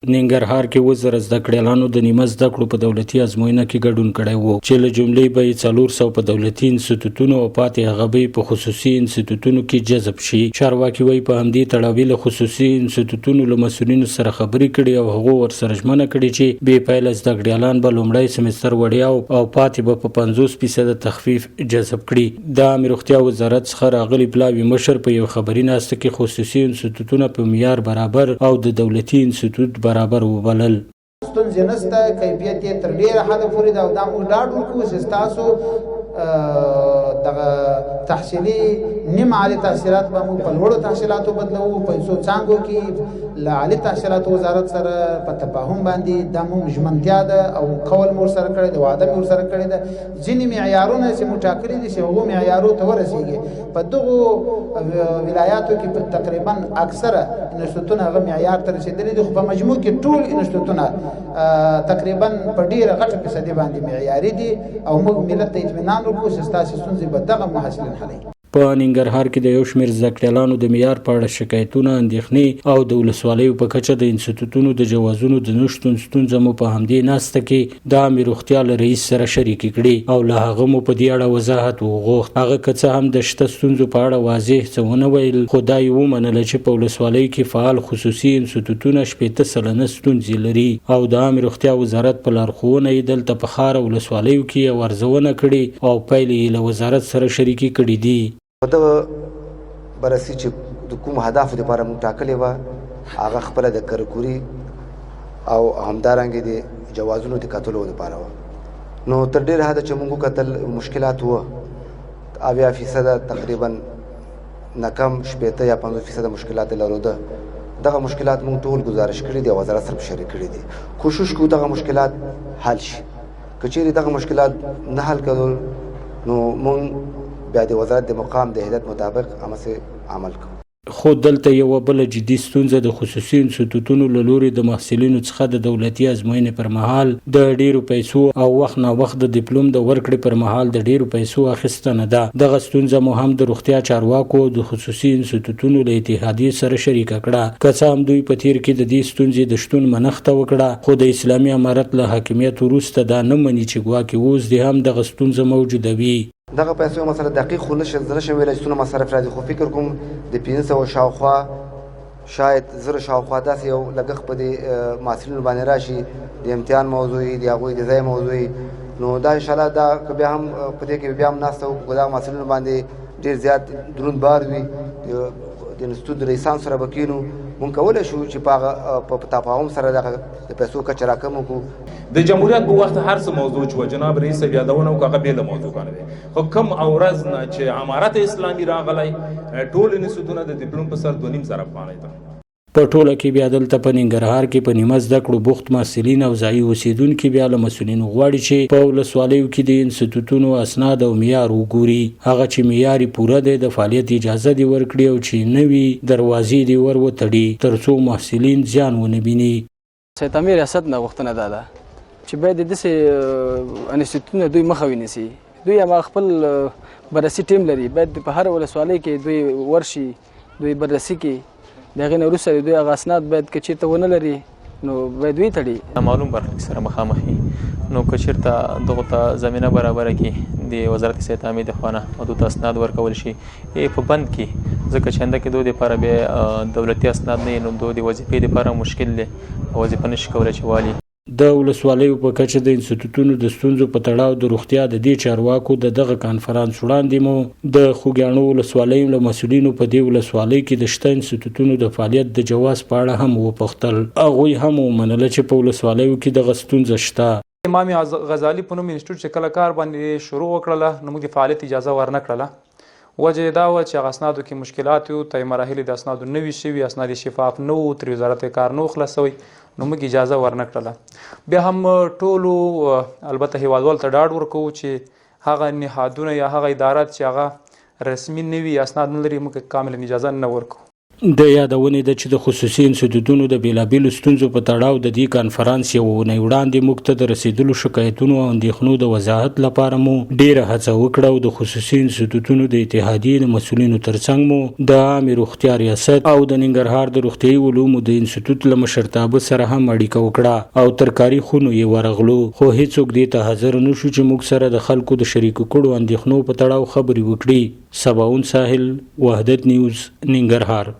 ننګرهار کې 2000 زده کړیالانو د نیمه زده کړو په دولتي ازموینه کې ګډون کړی وو چې له جملې به 400 په دولتي انسټیټوټونو او پاتې هغه به په خصوصي انسټیټوټونو کې جذب شي. چارواکي وایي په همدې تړاو له خصوصي انسټیټوټونو له مسؤلینو سره خبرې کړي او هغه ورسره ژمنه کړې چې بې پایله زده کړیالان به لومړی سمستر وړیا او پاتې به په 50% تخفیف جذب کړي. د عامه روغتیا وزارت څخه راغلي پلاوي مشر په یو خبري ناسته کې خصوصي انسټیټوټونه په معیار برابر او د دولتي انسټیټوټ برابر وبلل. ستونزې نشته، کیفیت یې تر ډېره حده پورې ده او دا موږ ډاډ ورکوو چې ستاسو دغه تحصیلي نیم عالي تحصیلات به موږ په لوړو تحصیلاتو بدلوو. په څو څانګو کې له عالي تحصیلاتو وزارت سره په تفاهم باندې دا موږ ژمنتیا ده او قول مو ورسره کړی ده، وعده مې ورسره کړې ده. ځینې معیارونه چې موږ ټاکلي دي چې هغو معیارو ته ورسېږي. په دغو ولایاتو کې په تقریبا اکثره انسټیټوټونه هغه معیار ته رسېدلي دي، خو په مجموع کې ټول انسټیټوټونه تقریبا په ډېره غټه فیصدي باندې معیاري دي او موږ ملت ته اطمینان ورکوو چې ستاسې ستونزې به دغه محصلین حلوي. په ننګرهار کې د یو شمېر زده کړیالانو د معیار په اړه شکایتونه، اندېښنې او د ولسوالیو په کچه د انسټیټوټونو د جوازونو د نشتون ستونزه مو په همدې ناسته کې د عامې روغتیا له رئیس سره شریکې کړې او له هغه مو په دې اړه وضاحت وغوښت. هغه که څه هم د شته ستونزو په اړه واضح څه ونه ویل، خو دا یې ومنله چې په ولسوالیو کې فعال خصوصي انسټیټوټونه 80% ستونزې لري او د عامې روغتیا وزارت په لارښوونه یې دلته په ښار ولسوالیو کې یو ارزونه کړې او پایلې یې له وزارت سره شریکې کړې دي. په دغه بررسي چې د کوم هدفو لپاره موږ ټاکلې وه هغه خپله د کرکوري او همدارنګې د جوازونو د کتلو لپاره وه. نو تر ډېره حده چې موږ وکتل مشکلات وه 80% تقریبا نه کم 80 یا 50% مشکلات لرو ده. دغه مشکلات موږ ټول گزارش کړي دي او وزارت سره شریک کړي دي. کوشش کوو دغه مشکلات حل شي. که چیرې دغه مشکلات نه حل کړل نو موږ بیا د وزارت د مقام د هدایت مطابق همسې عمل کوو. خو دلته یوه بله جدي ستونزه د خصوصي انسټیټوټونو له لوري د محصلینو څخه د دولتي ازموینې پر مهال د ډیرو پیسو او وخت نا وخت د ډیپلوم د ورکړې پر مهال د ډیرو پیسو اخیستنه ده. دغه ستونزه مو هم د روغتیا چارواکو د خصوصي انسټیټوټونو له اتحادیې سره شریکه کړه. که څه هم دوی په تیر کې د دې ستونزې د شتون منښته وکړه، خو د اسلامي امارت له حاکمیت وروسته دا نه مني چې ګواکې اوس دې هم دغه ستونزه موجوده وي. دغه پیسو مثلا دقیق خو نشم ویلی چې څومره مصرف راځي، خو فکر کوم د 500 شاوخوا شاید 1000 شاوخوا داسې یو لګښت په دې محصلینو باندې راشي. د امتحان موضوع وي، د هغوی د ځای موضوع وي. نو دا انشاءالله دا که بیا هم په دې کې بیا هم ناسته وکړو، دغه محصلینو باندې ډېر زیات دروند بار وي. د انسټیټوټ د رئیسانو سره به کینو، مونږ کولی شو چې په هغه په تفاهم سره دغه د پیسو کچه راکم وکړو. د جمهوریت په وخت هر څه موضوع چې جناب رئیس صاحب یادونه وکړه هغه بېله موضوع کنه دی، خو کم او ورځ نه چې امارت اسلامي راغلی ټول انسټیټوټونه د ډیپلوم په سر 2.5 زره افغانۍ ده. په ټوله کې بیا دلته په ننګرهار کې په نیمه زده کړو بوخت محصلین او ځایي اوسیدونکي بیا له مسؤلینو غواړي چې په ولسوالیو کې د انسټیټوټونو اسناد او معیار وګوري. هغه چې معیار یې پوره دی د فعالیت اجازه دې ورکړي او چې نوي دروازې دې ور وتړي تر څو محصلین زیان ونه ویني. سید امیر ریاست نه غوښتنه دا ده چې باید داسې انسټیټوټونه دوی مخه ونیسي. دوی هم خپل بررسي ټیم لري، باید په هر ولسوالۍ کې دوی ورشي، دوی بررسي کوي. د هغې نه وروسته دوی هغه اسناد باید که چېرته ونه لري نو باید ویې معلوم برخلیک سره مخامخ وي. نو که چېرته دغو ته زمینه برابره کړي د وزارت صحت عامې د خوا نه او دوی ته اسناد ورکول شي په بند کې، ځکه چې انده کې دوی دپاره بیا دولتي اسناد نه وي نو دوی د وظیفې دپاره مشکل دی، وظیفه نشي کولی چې والي. د ولسوالیو په کچه د انسټیټوټونو د ستونزو په تړاو د روغتیا د دې چارواکو د دغه کانفرانس وړاندې مو د خوږیاڼو ولسوالیو له مسؤلینو په دې ولسوالۍ کې د شته انسټیټوټونو د فعالیت د جواز په اړه هم وپوښتل. هغوی هم ومنله چې په ولسوالیو کې دغه ستونزه شته. امام غزالي په نوم انسټیټوټ چې کله کار باندې شروع وکړله نو موږ د فعالیت اجازه ورنه کړله. وجه دا وه چې هغه اسنادو کې مشکلات وو، ته مراحل د اسنادو نه وي شوي، اسناد شفاف نه وو، تر وزارت کار نه و خلاصوی، نو موږ اجازه ورنه کړله. بیا هم ټولو البته هیوادوالو ته ډاډ ورکوو چې هغه نهادونه یا هغه ادارات چې هغه رسمي نه وي، اسناد نه لري، موږ کاملا اجازه نه ورکوو. د یادونې ده چې د خصوصي انسټیټوټونو د بیلابیلو ستونزو په تړاو د دې کانفرانس یوه اونۍ وړاندې موږ ته د رسیدلو شکایتونو او اندېښنو د وضاحت لپاره مو ډیره هڅه وکړه او د خصوصي انسټیټوټونو د اتحادیې د مسؤلینو ترڅنګ مو د عامې روغتیا ریاست او د ننګرهار د روغتیايي علومو د انسټیټوټ له مشرتابه سره هم اړیکه وکړه او تر کاري خونو یې ورغلو، خو هیڅوک دې ته حاضر نه شو چې موږ سره د خلکو د شریکو کړو اندېښنو په تړاو خبرې وکړي. سباون ساحل، وحدت نیوز، ننګرهار.